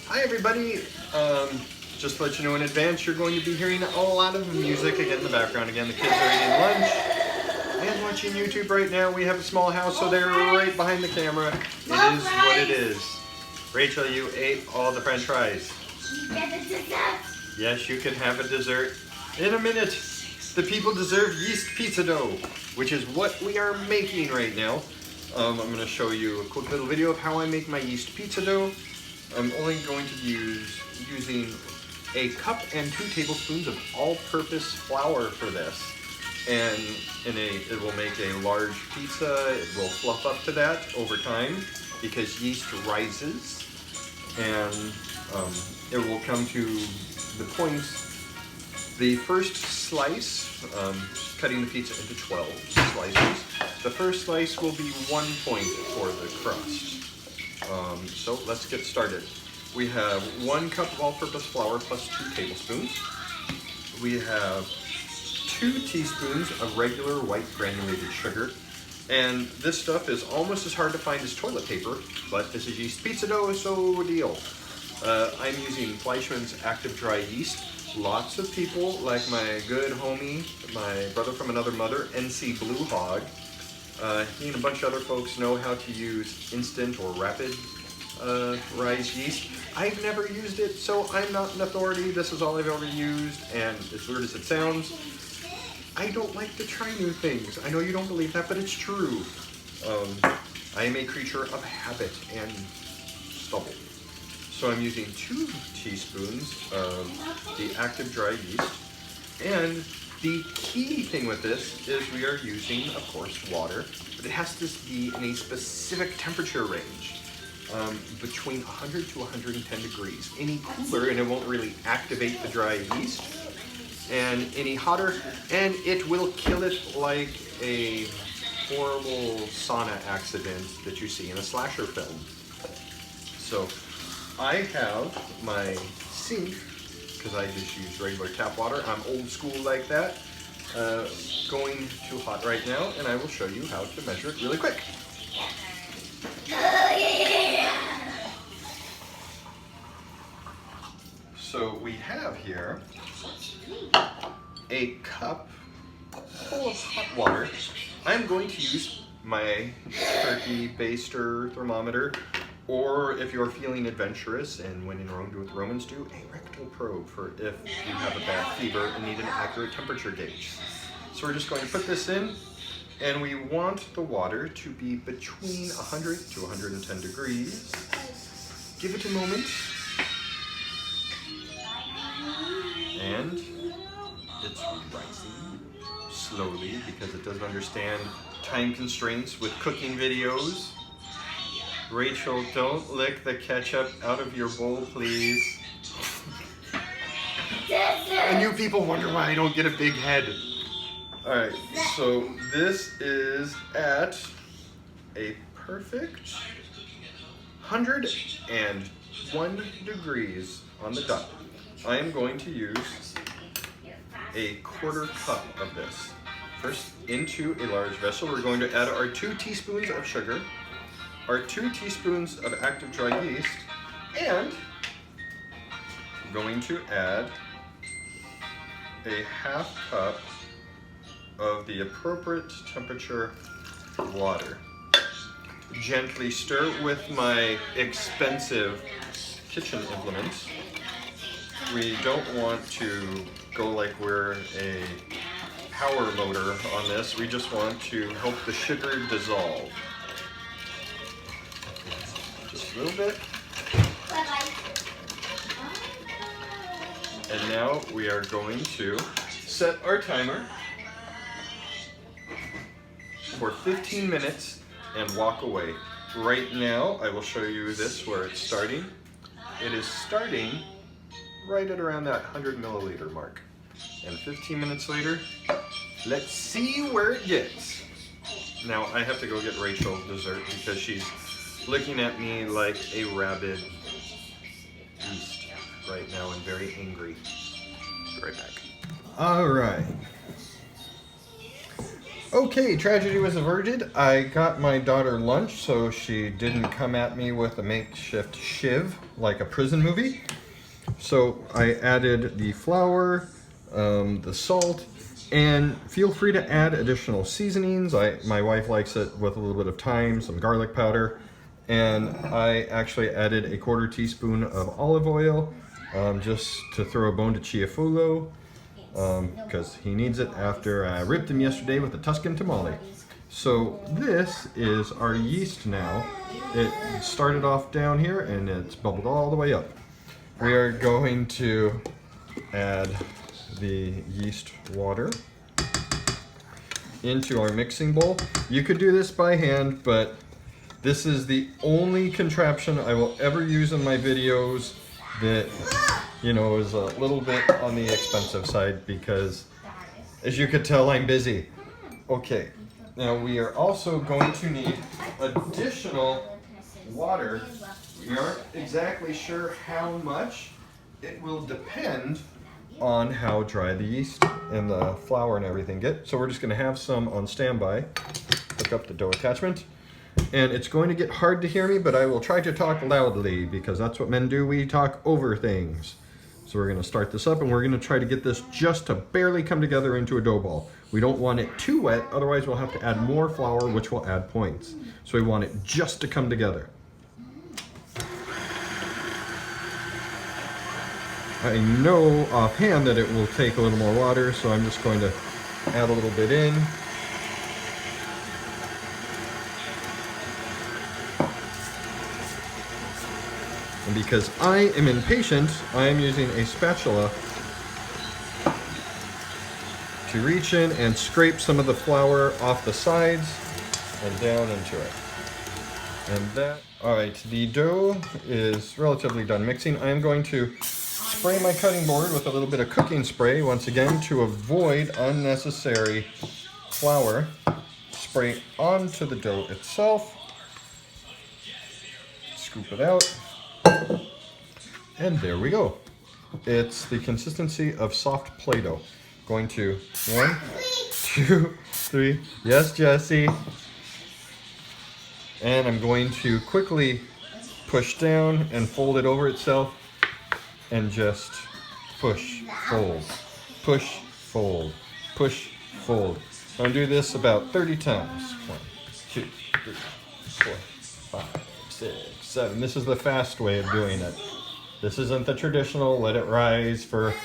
Hi everybody, just to let you know in advance, you're going to be hearing a lot of music again in the background. Again, the kids are eating lunch and watching YouTube right now. We have a small house, so they're right behind the camera. It is what it is. Rachel, you ate all the french fries. Yes, you can have a dessert in a minute. The people deserve yeast pizza dough, which is what we are making right now. I'm going to show you a quick little video of how I make my yeast pizza dough. I'm only going to use using a cup and 2 tablespoons of all-purpose flour for this. And it will make a large pizza. It will fluff up to that over time because yeast rises, and it will come to the point. The first slice, cutting the pizza into 12 slices. The first slice will be 1 point for the crust. So let's get started. We have 1 cup of all-purpose flour plus 2 tablespoons. We have 2 teaspoons of regular white granulated sugar. And this stuff is almost as hard to find as toilet paper, but this is yeast pizza dough, so deal. I'm using Fleischmann's active dry yeast. Lots of people, like my good homie, my brother from another mother, NC Blue Hog, he and a bunch of other folks know how to use instant or rapid rise yeast. I've never used it, so I'm not an authority. This is all I've ever used, and as weird as it sounds, I don't like to try new things. I know you don't believe that, but it's true. I am a creature of habit and stubble. So I'm using 2 teaspoons of the active dry yeast, and the key thing with this is we are using, of course, water, but it has to be in a specific temperature range, between 100 to 110 degrees. Any cooler and it won't really activate the dry yeast, and any hotter and it will kill it like a horrible sauna accident that you see in a slasher film. So I have my sink, because I just use regular tap water. I'm old school like that. Going too hot right now, and I will show you how to measure it really quick. So we have here a cup full of hot water. I'm going to use my turkey baster thermometer, or if you're feeling adventurous and when in Rome do what the Romans do, a rectal probe for if you have a bad fever and need an accurate temperature gauge. So we're just going to put this in, and we want the water to be between 100 to 110 degrees. Give it a moment. And it's rising slowly because it doesn't understand time constraints with cooking videos. Rachel, don't lick the ketchup out of your bowl, please. And you people wonder why I don't get a big head. Alright, so this is at a perfect 101 degrees on the dot. I am going to use a 1/4 cup of this. First, into a large vessel, we're going to add our 2 teaspoons of sugar, our 2 teaspoons of active dry yeast, and I'm going to add a 1/2 cup of the appropriate temperature water. Gently stir with my expensive kitchen implements. We don't want to go like we're a power loader on this. We just want to help the sugar dissolve. Just a little bit. And now we are going to set our timer for 15 minutes and walk away. Right now, I will show you this where it's starting. It is starting right at around that 100 milliliter mark. And 15 minutes later, let's see where it gets. Now, I have to go get Rachel dessert because she's looking at me like a rabid beast right now and very angry. Be right back. All right. Okay, tragedy was averted. I got my daughter lunch, so she didn't come at me with a makeshift shiv like a prison movie. So I added the flour, the salt, and feel free to add additional seasonings. My wife likes it with a little bit of thyme, some garlic powder, and I actually added a 1/4 teaspoon of olive oil just to throw a bone to Chiafulo because he needs it after I ripped him yesterday with a Tuscan tamale. So this is our yeast now. It started off down here and it's bubbled all the way up. We are going to add the yeast water into our mixing bowl. You could do this by hand, but this is the only contraption I will ever use in my videos that, you know, is a little bit on the expensive side because, as you could tell, I'm busy. Okay, now we are also going to need additional water. We aren't exactly sure how much. It will depend on how dry the yeast and the flour and everything get. So we're just going to have some on standby. Hook up the dough attachment. And it's going to get hard to hear me, but I will try to talk loudly because that's what men do. We talk over things. So we're going to start this up and we're going to try to get this just to barely come together into a dough ball. We don't want it too wet, otherwise we'll have to add more flour, which will add points. So we want it just to come together. I know offhand that it will take a little more water, so I'm just going to add a little bit in. And because I am impatient, I am using a spatula to reach in and scrape some of the flour off the sides and down into it. And that, all right, the dough is relatively done mixing. I am going to spray my cutting board with a little bit of cooking spray, once again, to avoid unnecessary flour. Spray onto the dough itself. Scoop it out. And there we go. It's the consistency of soft Play-Doh. Going to 1, 2, 3. Yes, Jesse. And I'm going to quickly push down and fold it over itself. And just push, fold, push, fold, push, fold. I'm going to do this about 30 times. 1, 2, 3, 4, 5, 6, 7. This is the fast way of doing it. This isn't the traditional let it rise for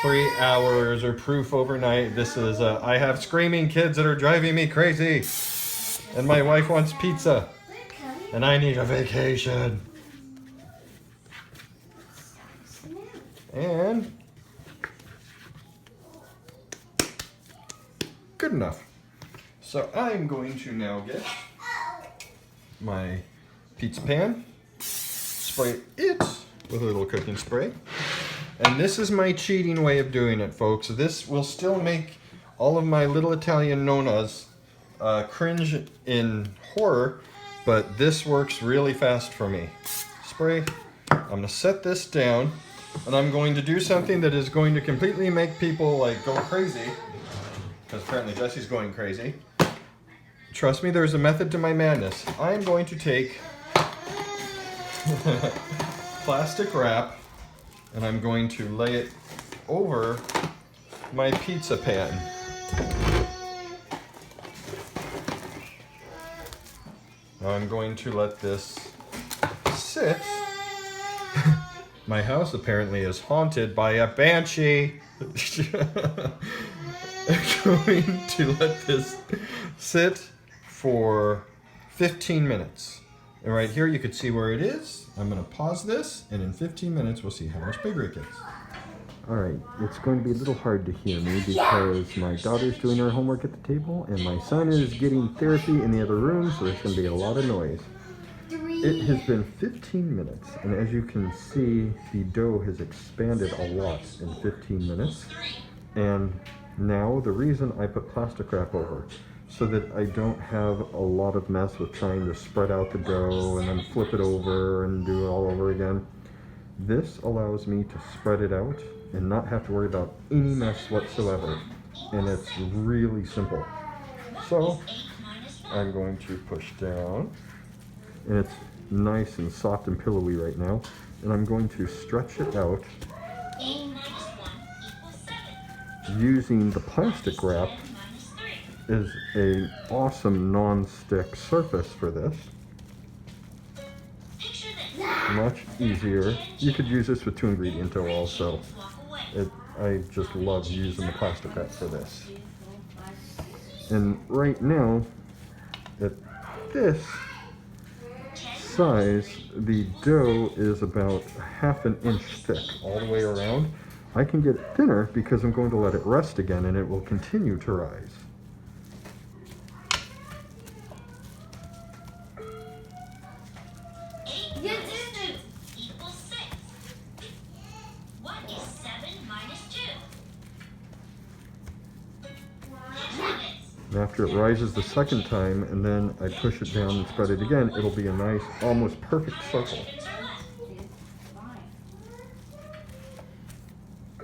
3 hours or proof overnight. This is I have screaming kids that are driving me crazy. And my wife wants pizza. And I need a vacation. And good enough. So I'm going to now get my pizza pan, spray it with a little cooking spray. And this is my cheating way of doing it, folks. This will still make all of my little Italian nonas cringe in horror, but this works really fast for me. Spray. I'm going to set this down. And I'm going to do something that is going to completely make people like go crazy, because apparently Jesse's going crazy. Trust me, there's a method to my madness. I'm going to take plastic wrap and I'm going to lay it over my pizza pan. Now I'm going to let this sit. My house apparently is haunted by a banshee. I'm going to let this sit for 15 minutes. And right here you can see where it is. I'm going to pause this, and in 15 minutes we'll see how much bigger it gets. Alright, it's going to be a little hard to hear me because my daughter's doing her homework at the table and my son is getting therapy in the other room, so there's going to be a lot of noise. It has been 15 minutes, and as you can see, the dough has expanded a lot in 15 minutes. And now the reason I put plastic wrap over, so that I don't have a lot of mess with trying to spread out the dough and then flip it over and do it all over again. This allows me to spread it out and not have to worry about any mess whatsoever. And it's really simple. So I'm going to push down, and it's nice and soft and pillowy right now, and I'm going to stretch it out using the plastic wrap is an awesome non-stick surface for this. Much easier. You could use this with 2-ingredient dough also. I just love using the plastic wrap for this. And right now, at this size, the dough is about 1/2 inch thick all the way around. I can get it thinner because I'm going to let it rest again and it will continue to rise. And after it rises the second time, and then I push it down and spread it again, it'll be a nice, almost perfect circle.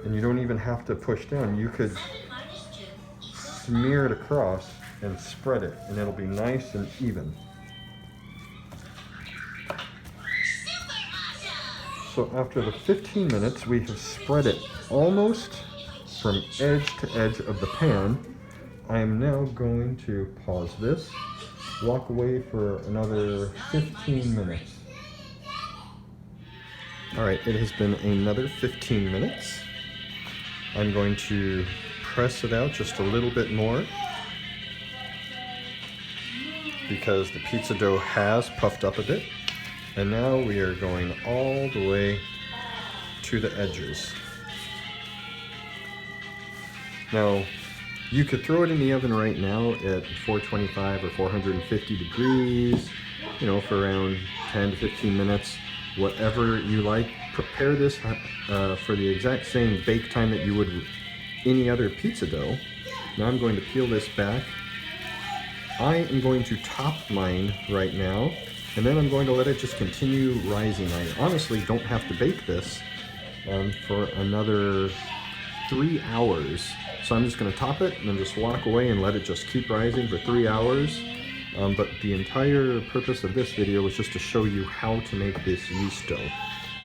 And you don't even have to push down. You could smear it across and spread it, and it'll be nice and even. So after the 15 minutes, we have spread it almost from edge to edge of the pan. I am now going to pause this, walk away for another 15 minutes. All right, it has been another 15 minutes. I'm going to press it out just a little bit more because the pizza dough has puffed up a bit. And now we are going all the way to the edges. Now, you could throw it in the oven right now at 425 or 450 degrees, you know, for around 10 to 15 minutes, whatever you like. Prepare this for the exact same bake time that you would any other pizza dough. Now I'm going to peel this back. I am going to top mine right now, and then I'm going to let it just continue rising. I honestly don't have to bake this for another 3 hours. So I'm just going to top it and then just walk away and let it just keep rising for 3 hours. But the entire purpose of this video was just to show you how to make this yeast dough.